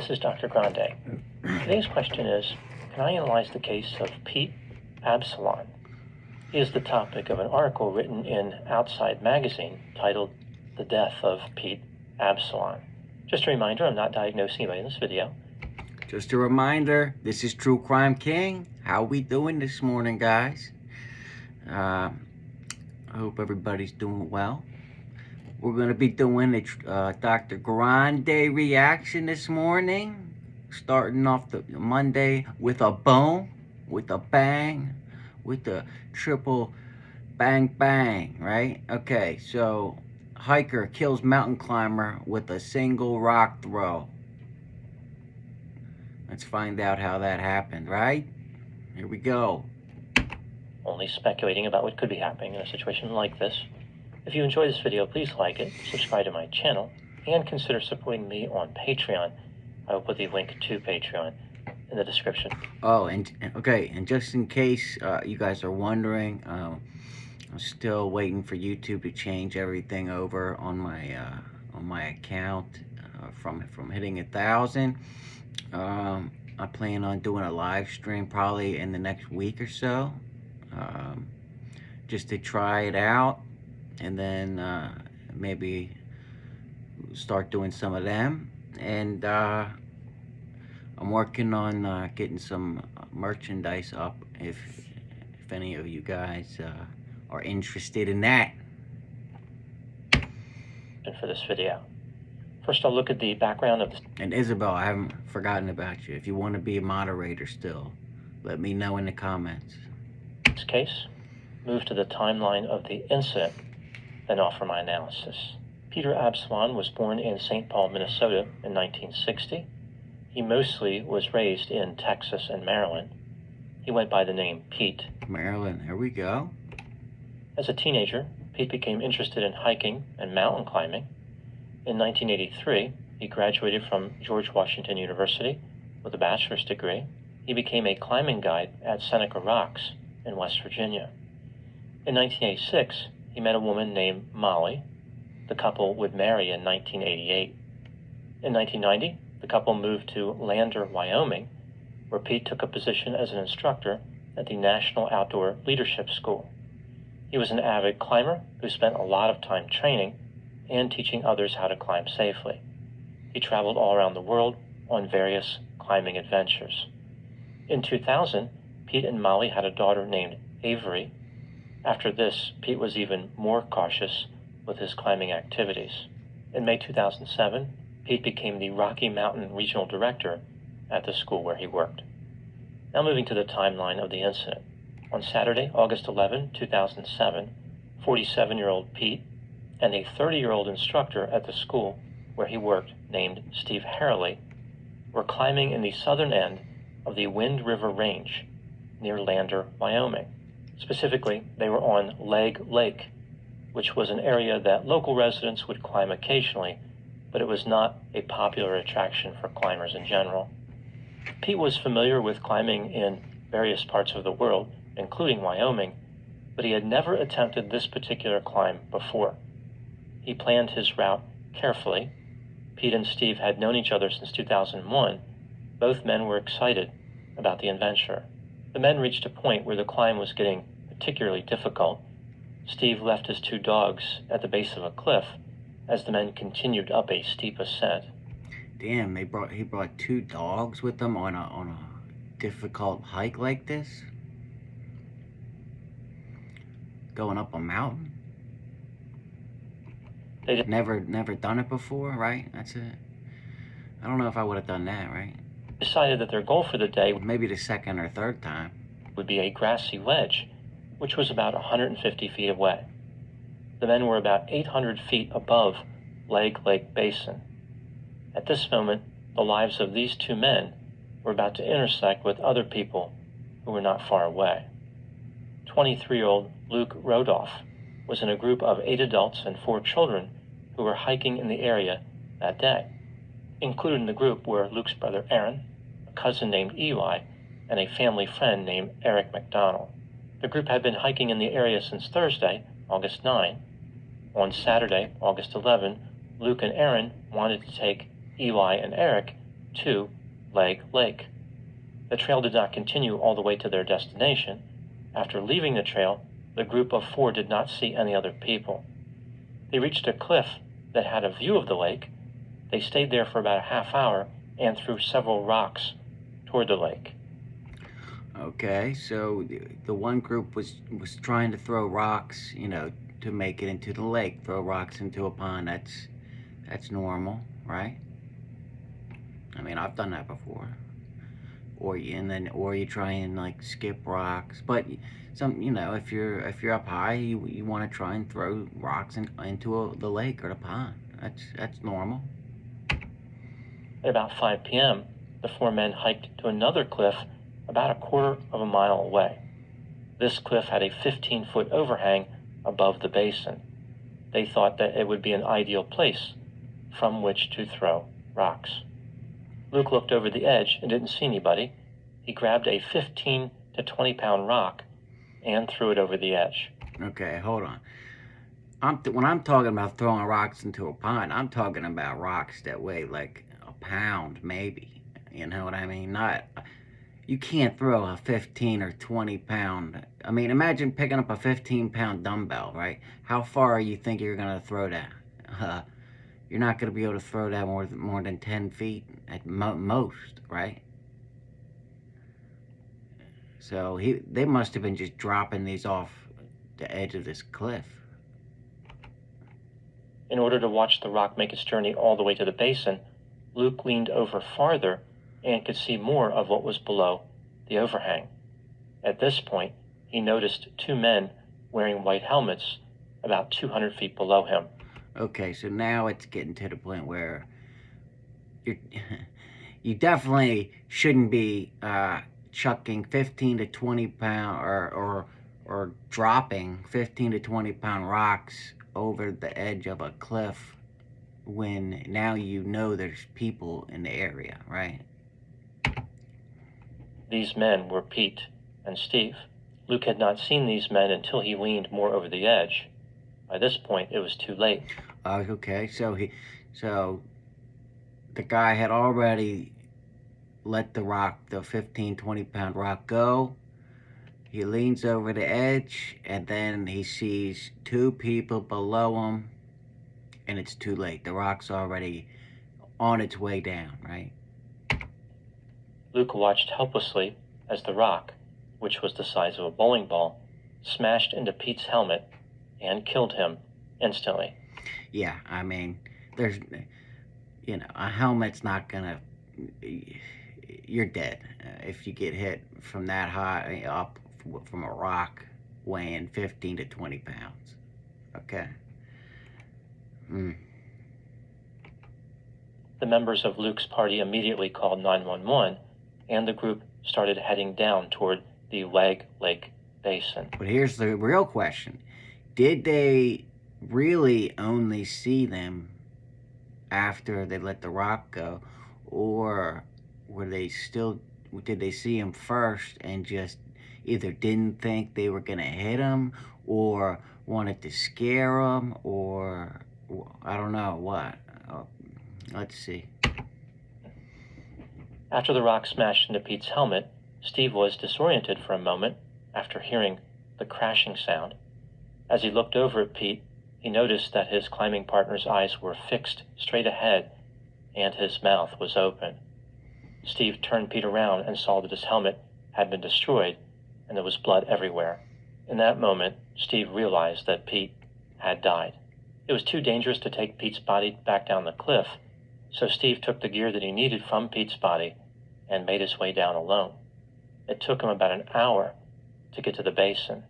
This is Dr. Grande. Today's question is, can I analyze the case of Pete Absalon? He is the topic of an article written in Outside Magazine titled The Death of Pete Absalon. Just a reminder, I'm not diagnosing anybody in this video. Just a reminder, this is TrueCrimeKing. How we doing this morning, guys? I hope everybody's doing well. We're going to be doing a Dr. Grande reaction this morning. Starting off the Monday with a boom, with a bang, with a triple bang bang, right? Okay, so hiker kills mountain climber with a single rock throw. Let's find out how that happened, right? Here we go. Only speculating about what could be happening in a situation like this. If you enjoy this video, please like it, subscribe to my channel, and consider supporting me on Patreon. I will put the link to Patreon in the description. Oh, and just in case you guys are wondering, I'm still waiting for YouTube to change everything over on my account from hitting 1,000. I plan on doing a live stream probably in the next week or so, just to try it out, and then maybe start doing some of them. And I'm working on getting some merchandise up if any of you guys are interested in that. And for this video, first I'll look at the background of this. And Isabel, I haven't forgotten about you. If you want to be a moderator still, let me know in the comments. Case, move to the timeline of the incident, then offer my analysis. Peter Absalon was born in St. Paul, Minnesota in 1960. He mostly was raised in Texas and Maryland. He went by the name Pete. Maryland, here we go. As a teenager, Pete became interested in hiking and mountain climbing. In 1983, he graduated from George Washington University with a bachelor's degree. He became a climbing guide at Seneca Rocks in West Virginia. In 1986, he met a woman named Molly. The couple would marry in 1988. In 1990, the couple moved to Lander, Wyoming, where Pete took a position as an instructor at the National Outdoor Leadership School. He was an avid climber who spent a lot of time training and teaching others how to climb safely. He traveled all around the world on various climbing adventures. In 2000, Pete and Molly had a daughter named Avery. After this, Pete was even more cautious with his climbing activities. In May 2007, Pete became the Rocky Mountain Regional Director at the school where he worked. Now moving to the timeline of the incident. On Saturday, August 11, 2007, 47-year-old Pete and a 30-year-old instructor at the school where he worked named Steve Harrelly were climbing in the southern end of the Wind River Range near Lander, Wyoming. Specifically, they were on Leg Lake, which was an area that local residents would climb occasionally, but it was not a popular attraction for climbers in general. Pete was familiar with climbing in various parts of the world, including Wyoming, but he had never attempted this particular climb before. He planned his route carefully. Pete and Steve had known each other since 2001. Both men were excited about the adventure. The men reached a point where the climb was getting particularly difficult. Steve left his 2 dogs at the base of a cliff as the men continued up a steep ascent. Damn, he brought 2 dogs with him on a difficult hike like this? Going up a mountain? They never done it before, right? That's it. I don't know if I would have done that, right? decided that their goal for the day maybe the second or third time would be a grassy ledge, which was about 150 feet away. The men were about 800 feet above Leg Lake Basin. At this moment, the lives of these 2 men were about to intersect with other people who were not far away. 23-year-old Luke Rodolph was in a group of 8 adults and 4 children who were hiking in the area that day. Included in the group were Luke's brother Aaron, a cousin named Eli, and a family friend named Eric McDonald. The group had been hiking in the area since Thursday, August 9. On Saturday, August 11, Luke and Aaron wanted to take Eli and Eric to Leg Lake. The trail did not continue all the way to their destination. After leaving the trail, the group of 4 did not see any other people. They reached a cliff that had a view of the lake. They stayed there for about a half hour and threw several rocks toward the lake. Okay, so the one group was trying to throw rocks, to make it into the lake. Throw rocks into a pond. That's normal, right? I mean, I've done that before. Or you try and like skip rocks. But if you're up high, you want to try and throw rocks into the lake or the pond. That's normal. At about 5 p.m., the 4 men hiked to another cliff about a quarter of a mile away. This cliff had a 15-foot overhang above the basin. They thought that it would be an ideal place from which to throw rocks. Luke looked over the edge and didn't see anybody. He grabbed a 15 to 20-pound rock and threw it over the edge. Okay, hold on. When I'm talking about throwing rocks into a pond, I'm talking about rocks that weigh like a pound, maybe. You know what I mean? You can't throw a 15 or 20 pound. I mean, imagine picking up a 15-pound dumbbell, right? How far you think you're gonna throw that? You're not gonna be able to throw that more than 10 feet at most, right? So they must have been just dropping these off the edge of this cliff. In order to watch the rock make its journey all the way to the basin, Luke leaned over farther and could see more of what was below the overhang. At this point, he noticed 2 men wearing white helmets about 200 feet below him. Okay, so now it's getting to the point where you definitely shouldn't be chucking 15 to 20 pound or dropping 15 to 20 pound rocks over the edge of a cliff when now you know there's people in the area, right? These men were Pete and Steve. Luke had not seen these men until he leaned more over the edge. By this point, it was too late. Okay, so the guy had already let the 15, 20-pound rock go. He leans over the edge, and then he sees 2 people below him, and it's too late. The rock's already on its way down, right? Luke watched helplessly as the rock, which was the size of a bowling ball, smashed into Pete's helmet and killed him instantly. Yeah, I mean, there's, a helmet's not gonna, you're dead if you get hit from that high up from a rock weighing 15 to 20 pounds. Okay. The members of Luke's party immediately called 911, and the group started heading down toward the Leg Lake Basin. But here's the real question. Did they really only see them after they let the rock go, or did they see him first and just either didn't think they were gonna hit him or wanted to scare him, or I don't know what? Let's see. After the rock smashed into Pete's helmet, Steve was disoriented for a moment after hearing the crashing sound. As he looked over at Pete, he noticed that his climbing partner's eyes were fixed straight ahead and his mouth was open. Steve turned Pete around and saw that his helmet had been destroyed and there was blood everywhere. In that moment, Steve realized that Pete had died. It was too dangerous to take Pete's body back down the cliff, so Steve took the gear that he needed from Pete's body and made his way down alone. It took him about an hour to get to the basin.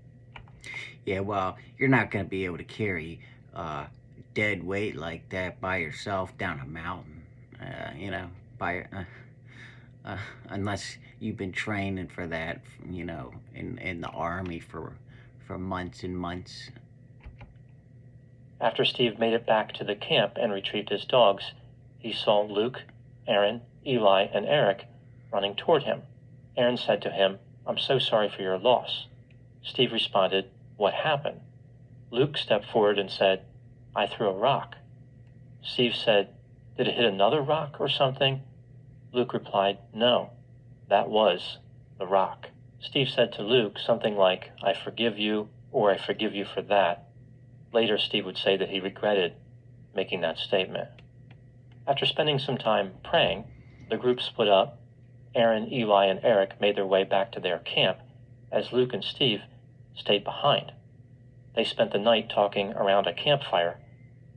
Yeah, well, you're not going to be able to carry dead weight like that by yourself down a mountain, unless you've been training for that, in the Army for months and months. After Steve made it back to the camp and retrieved his dogs, he saw Luke, Aaron, Eli, and Eric running toward him. Aaron said to him, "I'm so sorry for your loss." Steve responded, "What happened?" Luke stepped forward and said, "I threw a rock." Steve said, "Did it hit another rock or something?" Luke replied, "No, that was the rock." Steve said to Luke something like, "I forgive you," or "I forgive you for that." Later, Steve would say that he regretted making that statement. After spending some time praying, the group split up. Aaron, Eli, and Eric made their way back to their camp, as Luke and Steve stayed behind. They spent the night talking around a campfire,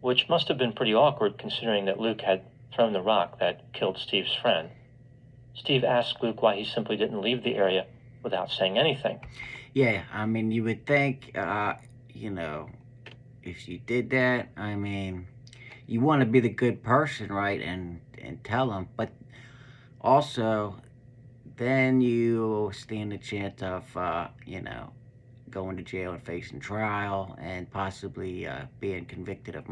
which must have been pretty awkward considering that Luke had thrown the rock that killed Steve's friend. Steve asked Luke why he simply didn't leave the area without saying anything. Yeah, I mean, you would think, you know, if you did that, I mean, you want to be the good person, right? And tell them, but also, then you stand a chance of, going to jail and facing trial and possibly being convicted of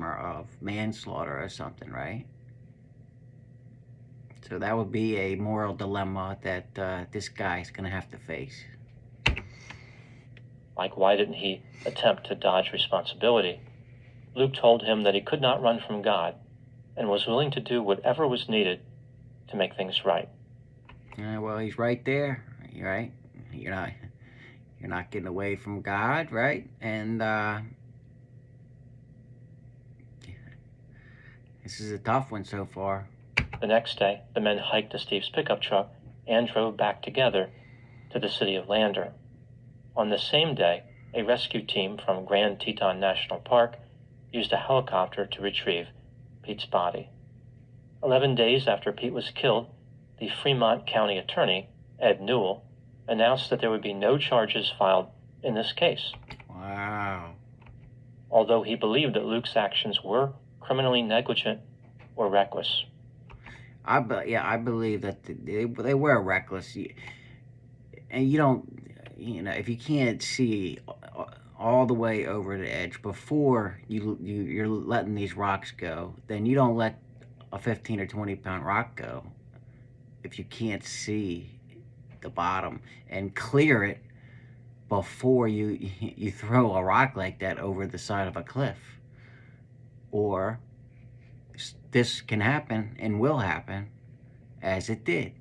manslaughter or something, right? So that would be a moral dilemma that this guy's going to have to face. Like, why didn't he attempt to dodge responsibility? Luke told him that he could not run from God and was willing to do whatever was needed to make things right. Well, he's right there, right? You're not getting away from God, right? And this is a tough one so far. The next day, the men hiked to Steve's pickup truck and drove back together to the city of Lander. On the same day, a rescue team from Grand Teton National Park used a helicopter to retrieve Pete's body. 11 days after Pete was killed, the Fremont County Attorney, Ed Newell, announced that there would be no charges filed in this case. Wow. Although he believed that Luke's actions were criminally negligent or reckless. I believe that they were reckless. And you don't, if you can't see all the way over the edge before you're letting these rocks go, then you don't let a 15 or 20 pound rock go if you can't see the bottom and clear it before you throw a rock like that over the side of a cliff. Or this can happen and will happen as it did.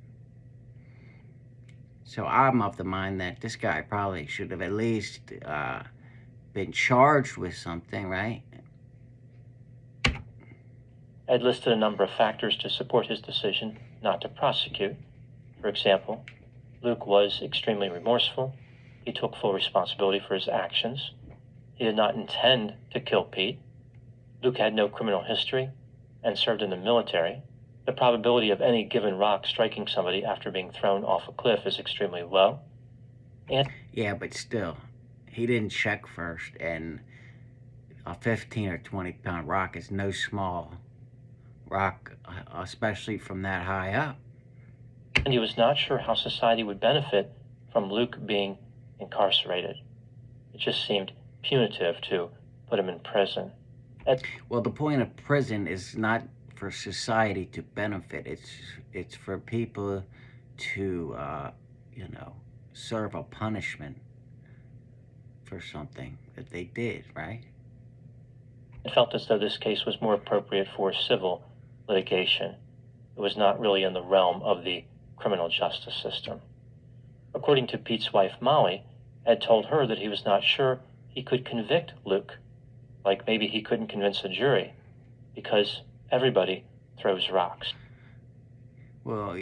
So I'm of the mind that this guy probably should have at least been charged with something, right? Ed listed a number of factors to support his decision not to prosecute. For example, Luke was extremely remorseful. He took full responsibility for his actions. He did not intend to kill Pete. Luke had no criminal history and served in the military. The probability of any given rock striking somebody after being thrown off a cliff is extremely low. Yeah, but still, he didn't check first, and a 15 or 20 pound rock is no small rock, especially from that high up. And he was not sure how society would benefit from Luke being incarcerated. It just seemed punitive to put him in prison. Well, the point of prison is not for society to benefit. It's for people to, serve a punishment for something that they did, right? It felt as though this case was more appropriate for civil litigation. It was not really in the realm of the criminal justice system. According to Pete's wife, Molly, Ed told her that he was not sure he could convict Luke, like maybe he couldn't convince a jury, because everybody throws rocks. Well,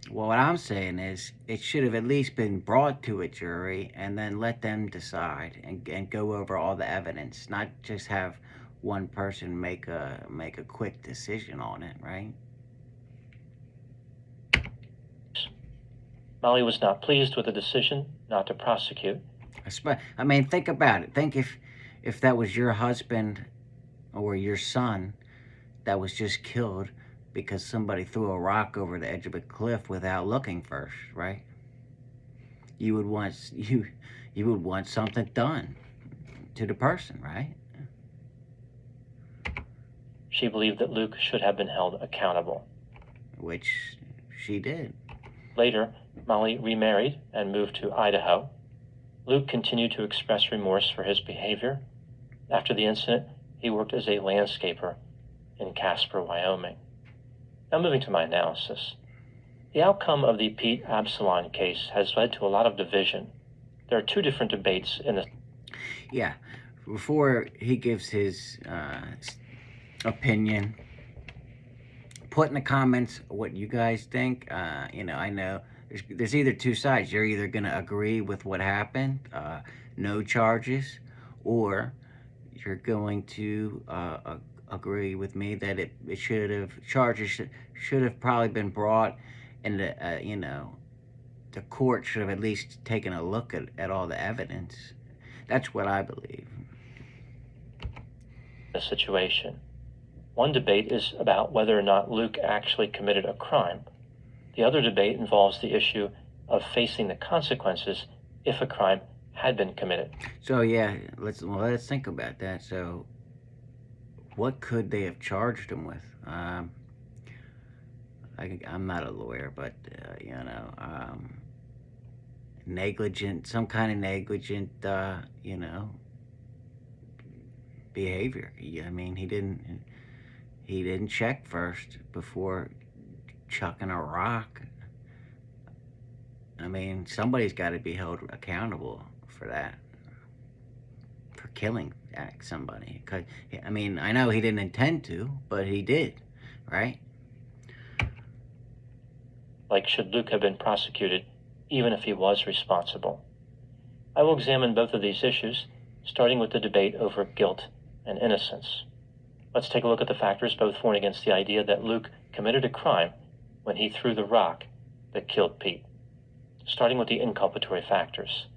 what I'm saying is it should have at least been brought to a jury and then let them decide and go over all the evidence, not just have one person make a quick decision on it, right? Molly was not pleased with the decision not to prosecute. I mean, think about it. Think if that was your husband or your son that was just killed because somebody threw a rock over the edge of a cliff without looking first, right? You would want something done to the person, right? She believed that Luke should have been held accountable. Which she did. Later, Molly remarried and moved to Idaho. Luke continued to express remorse for his behavior. After the incident, he worked as a landscaper in Casper, Wyoming. Now moving to my analysis. The outcome of the Pete Absalon case has led to a lot of division. There are two different debates in the... Yeah, before he gives his opinion, put in the comments what you guys think. I know there's either two sides. You're either going to agree with what happened, no charges, or you're going to agree with me that it should have, charges should have probably been brought, and the court should have at least taken a look at all the evidence. That's what I believe. The situation. One debate is about whether or not Luke actually committed a crime. The other debate involves the issue of facing the consequences if a crime had been committed. So yeah, let's think about that. So what could they have charged him with? I'm not a lawyer, but negligent, some kind of negligent, behavior. I mean, he didn't check first before chucking a rock. I mean, somebody's got to be held accountable for that, for killing somebody. 'Cause, I mean, I know he didn't intend to, but he did, right? Like, should Luke have been prosecuted even if he was responsible? I will examine both of these issues, starting with the debate over guilt and innocence. Let's take a look at the factors both for and against the idea that Luke committed a crime when he threw the rock that killed Pete. Starting with the inculpatory factors.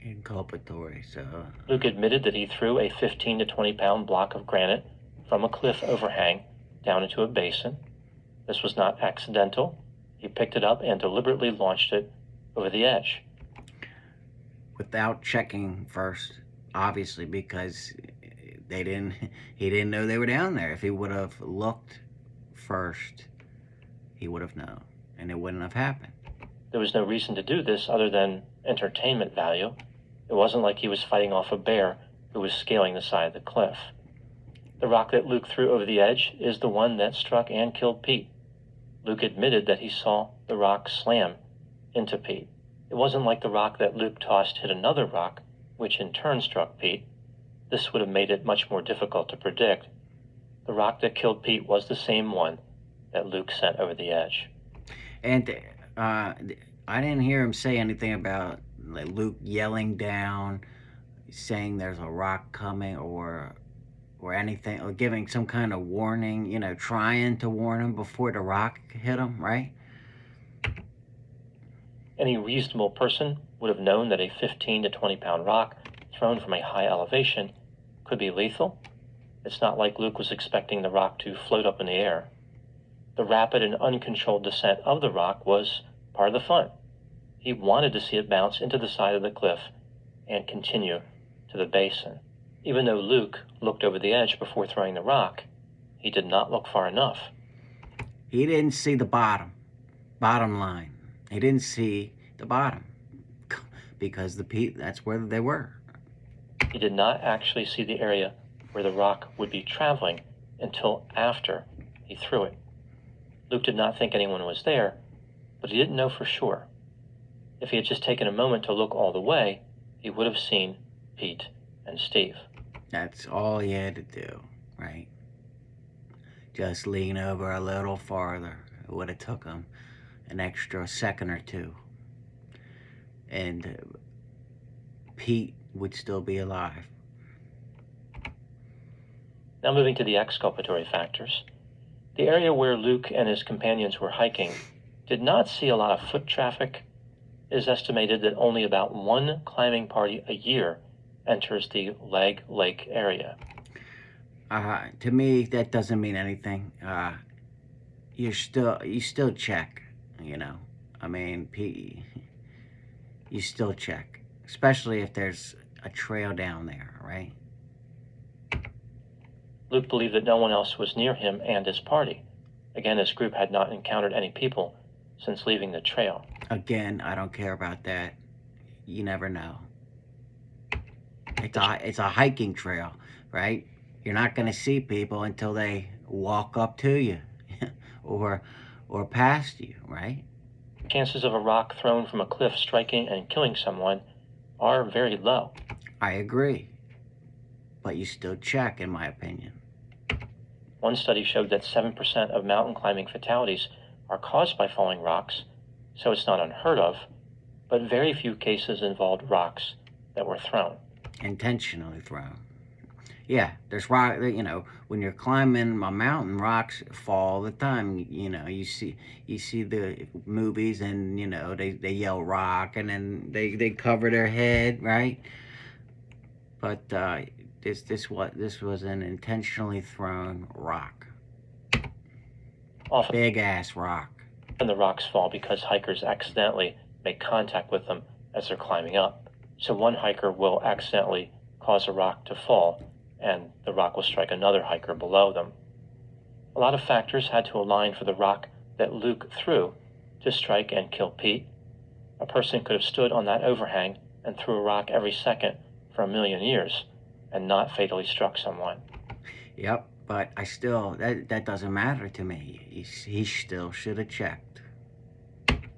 Inculpatory, so... Luke admitted that he threw a 15 to 20 pound block of granite from a cliff overhang down into a basin. This was not accidental. He picked it up and deliberately launched it over the edge. Without checking first, obviously, because he didn't know they were down there. If he would have looked first, he would have known, and it wouldn't have happened. There was no reason to do this other than entertainment value. It wasn't like he was fighting off a bear who was scaling the side of the cliff. The rock that Luke threw over the edge is the one that struck and killed Pete. Luke admitted that he saw the rock slam into Pete. It wasn't like the rock that Luke tossed hit another rock, which in turn struck Pete. This would have made it much more difficult to predict. The rock that killed Pete was the same one that Luke sent over the edge. And I didn't hear him say anything about like Luke yelling down, saying there's a rock coming, or anything, or giving some kind of warning, trying to warn him before the rock hit him, right? Any reasonable person would have known that a 15 to 20 pound rock thrown from a high elevation could be lethal. It's not like Luke was expecting the rock to float up in the air. The rapid and uncontrolled descent of the rock was part of the fun. He wanted to see it bounce into the side of the cliff and continue to the basin. Even though Luke looked over the edge before throwing the rock, he did not look far enough. He didn't see the bottom line. He didn't see the bottom because that's where they were. He did not actually see the area where the rock would be traveling until after he threw it. Luke did not think anyone was there, but he didn't know for sure. If he had just taken a moment to look all the way, he would have seen Pete and Steve. That's all he had to do, right? Just lean over a little farther. It would have took him an extra second or two. And Pete would still be alive. Now moving to the exculpatory factors. The area where Luke and his companions were hiking did not see a lot of foot traffic. It is estimated that only about one climbing party a year enters the Leg Lake area. To me, that doesn't mean anything. You still check, I mean, you still check, especially if there's a trail down there, right? Luke believed that no one else was near him and his party. Again, his group had not encountered any people since leaving the trail. Again, I don't care about that. You never know. It's a hiking trail, right? You're not going to see people until they walk up to you or past you, right? Chances of a rock thrown from a cliff striking and killing someone are very low. I agree. But you still check, in my opinion. One study showed that 7% of mountain climbing fatalities are caused by falling rocks, so it's not unheard of, but very few cases involved rocks that were thrown. Intentionally thrown. Yeah, there's rock, you know, when you're climbing a mountain, rocks fall all the time. You know, you see the movies and, you know, they yell rock and then they cover their head, right? But this was an intentionally thrown rock. Often, Big ass rock. the rocks fall because hikers accidentally make contact with them as they're climbing up. So one hiker will accidentally cause a rock to fall, and the rock will strike another hiker below them. A lot of factors had to align for the rock that Luke threw to strike and kill Pete. A person could have stood on that overhang and threw a rock every second for 1,000,000 years and not fatally struck someone. Yep, but I still, that doesn't matter to me. He still should have checked.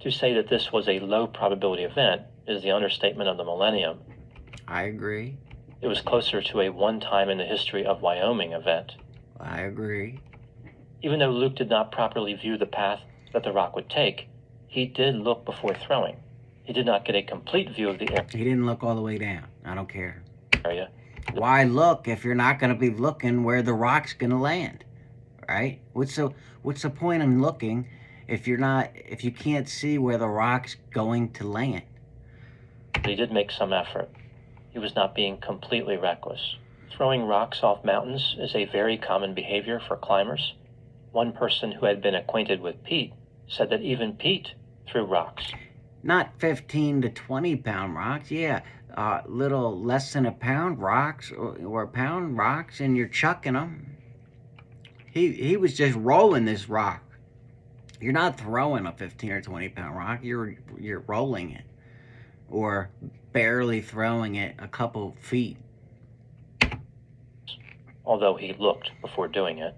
To say that this was a low probability event is the understatement of the millennium. I agree. It was closer to a one-time in the history of Wyoming event. I agree. Even though Luke did not properly view the path that the rock would take, he did look before throwing. He did not get a complete view of the He didn't look all the way down. I don't care. area. Why look if you're not going to be looking where the rock's going to land, right? What's the point in looking if you can't see where the rock's going to land? He did make some effort. He was not being completely reckless. Throwing rocks off mountains is a very common behavior for climbers. One person who had been acquainted with Pete said that even Pete threw rocks. Not 15 to 20 pound rocks, yeah. Little less than a pound rocks or a pound rocks, and you're chucking them. He was just rolling this rock. You're not throwing a 15 or 20 pound rock. You're rolling it, or barely throwing it a couple feet. Although he looked before doing it.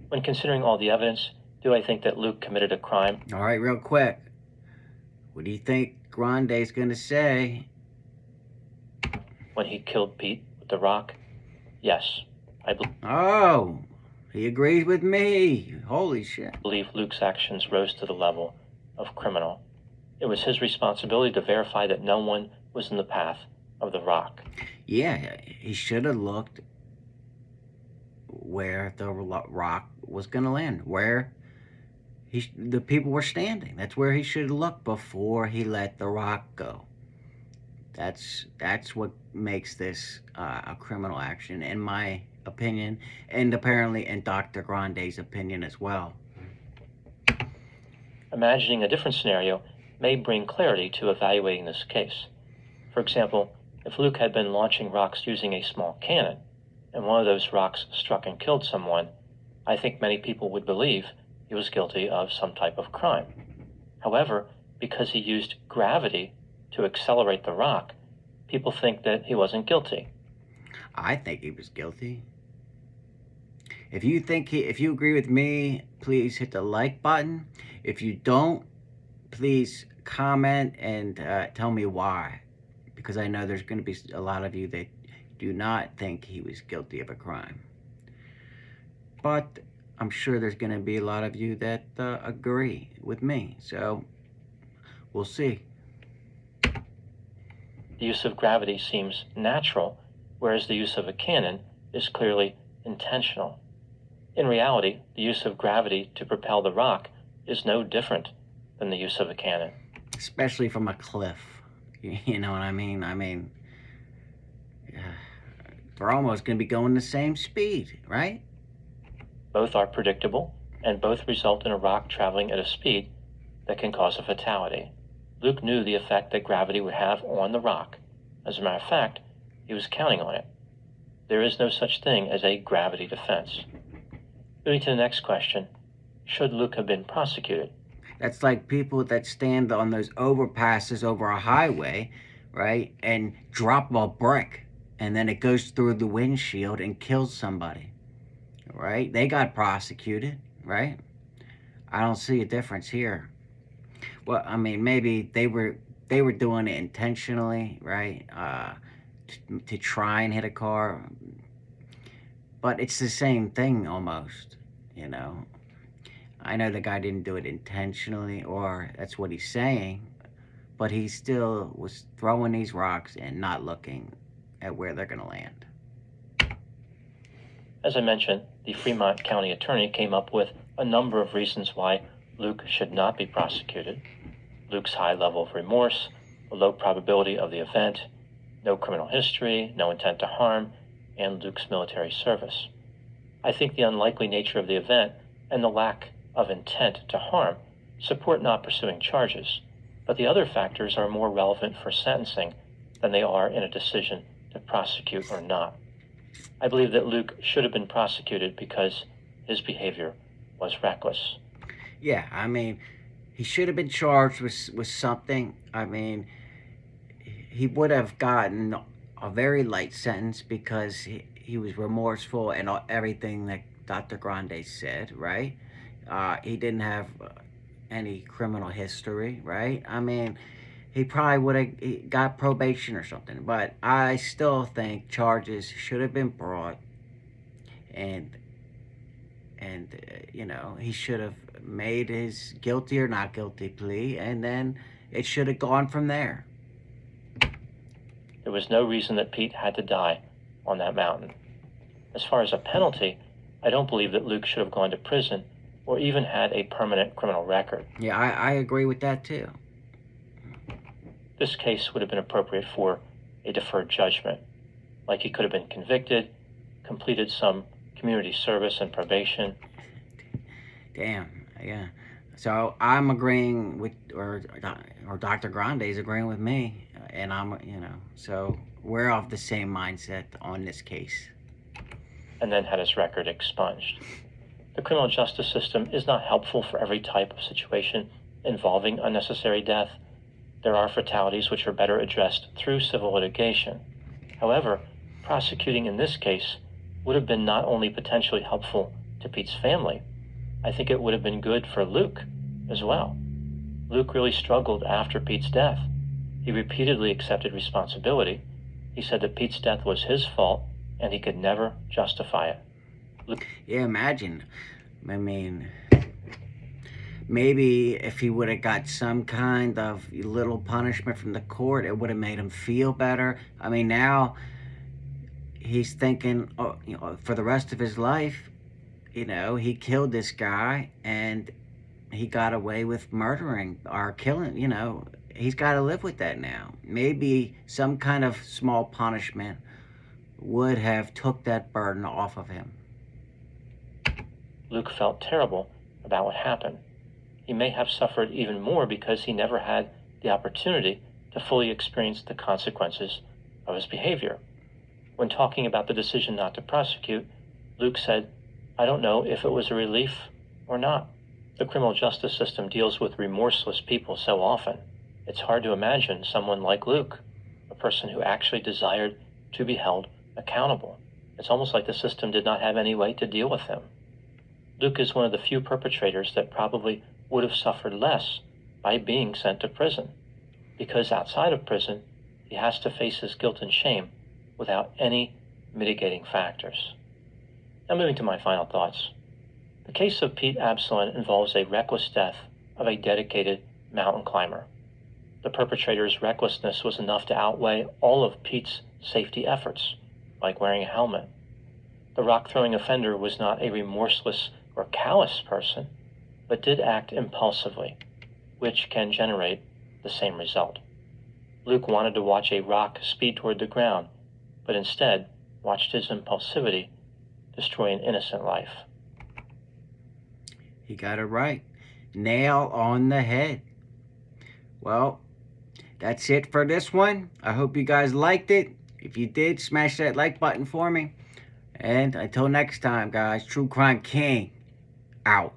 When considering all the evidence, do I think that Luke committed a crime? All right, real quick. What do you think Grande's gonna say? When he killed Pete with the rock? Yes, I Oh, he agrees with me. Holy shit. believe Luke's actions rose to the level of criminal. It was his responsibility to verify that no one was in the path of the rock. Yeah, he should have looked where the rock was going to land, where the people were standing. That's where he should have looked before he let the rock go. That's what makes this a criminal action, in my opinion, and apparently in Dr. Grande's opinion as well. Imagining a different scenario may bring clarity to evaluating this case. For example, if Luke had been launching rocks using a small cannon, and one of those rocks struck and killed someone, I think many people would believe he was guilty of some type of crime. However, because he used gravity to accelerate the rock, people think that he wasn't guilty. I think he was guilty. If you agree with me, please hit the like button. If you don't, please comment and tell me why, because I know there's going to be a lot of you that do not think he was guilty of a crime. But I'm sure there's going to be a lot of you that agree with me. So we'll see. The use of gravity seems natural, whereas the use of a cannon is clearly intentional. In reality, the use of gravity to propel the rock is no different than the use of a cannon. Especially from a cliff. You know what I mean? They're almost going to be going the same speed, right? Both are predictable, and both result in a rock traveling at a speed that can cause a fatality. Luke knew the effect that gravity would have on the rock. As a matter of fact, he was counting on it. There is no such thing as a gravity defense. Moving to the next question, should Luke have been prosecuted? That's like people that stand on those overpasses over a highway, right, and drop a brick, and then it goes through the windshield and kills somebody, right? They got prosecuted, right? I don't see a difference here. Well, I mean, maybe they were doing it intentionally, right? To try and hit a car, but it's the same thing almost, you know. I know the guy didn't do it intentionally, or that's what he's saying, but he still was throwing these rocks and not looking at where they're going to land. As I mentioned, the Fremont County Attorney came up with a number of reasons why Luke should not be prosecuted. Luke's high level of remorse, a low probability of the event, no criminal history, no intent to harm, and Luke's military service. I think the unlikely nature of the event and the lack of intent to harm support not pursuing charges, but the other factors are more relevant for sentencing than they are in a decision to prosecute or not. I believe that Luke should have been prosecuted because his behavior was reckless. Yeah, I mean, he should have been charged with something. I mean, he would have gotten a very light sentence because he was remorseful and everything that Dr. Grande said, right? He didn't have any criminal history, right? I mean, he probably would have got probation or something. But I still think charges should have been brought, and he should have made his guilty or not guilty plea, and then it should have gone from there. There was no reason that Pete had to die on that mountain. As far as a penalty, I don't believe that Luke should have gone to prison or even had a permanent criminal record. Yeah, I agree with that too. This case would have been appropriate for a deferred judgment, like he could have been convicted, completed some community service and probation. Damn, yeah. So I'm agreeing with, or Dr. Grande is agreeing with me, and so we're of the same mindset on this case. And then had his record expunged. The criminal justice system is not helpful for every type of situation involving unnecessary death. There are fatalities which are better addressed through civil litigation. However, prosecuting in this case would have been not only potentially helpful to Pete's family, I think it would have been good for Luke as well. Luke really struggled after Pete's death. He repeatedly accepted responsibility. He said that Pete's death was his fault and he could never justify it. Yeah, imagine. I mean, maybe if he would have got some kind of little punishment from the court, it would have made him feel better. I mean, now he's thinking, for the rest of his life, he killed this guy and he got away with murdering or killing, he's got to live with that now. Maybe some kind of small punishment would have took that burden off of him. Luke felt terrible about what happened. He may have suffered even more because he never had the opportunity to fully experience the consequences of his behavior. When talking about the decision not to prosecute, Luke said, "I don't know if it was a relief or not." The criminal justice system deals with remorseless people so often. It's hard to imagine someone like Luke, a person who actually desired to be held accountable. It's almost like the system did not have any way to deal with him. Luke is one of the few perpetrators that probably would have suffered less by being sent to prison, because outside of prison, he has to face his guilt and shame without any mitigating factors. Now moving to my final thoughts. The case of Pete Absalon involves a reckless death of a dedicated mountain climber. The perpetrator's recklessness was enough to outweigh all of Pete's safety efforts, like wearing a helmet. The rock-throwing offender was not a remorseless or callous person, but did act impulsively, which can generate the same result. Luke wanted to watch a rock speed toward the ground, but instead watched his impulsivity destroy an innocent life. He got it right. Nail on the head. Well, that's it for this one. I hope you guys liked it. If you did, smash that like button for me. And until next time, guys, True Crime King out.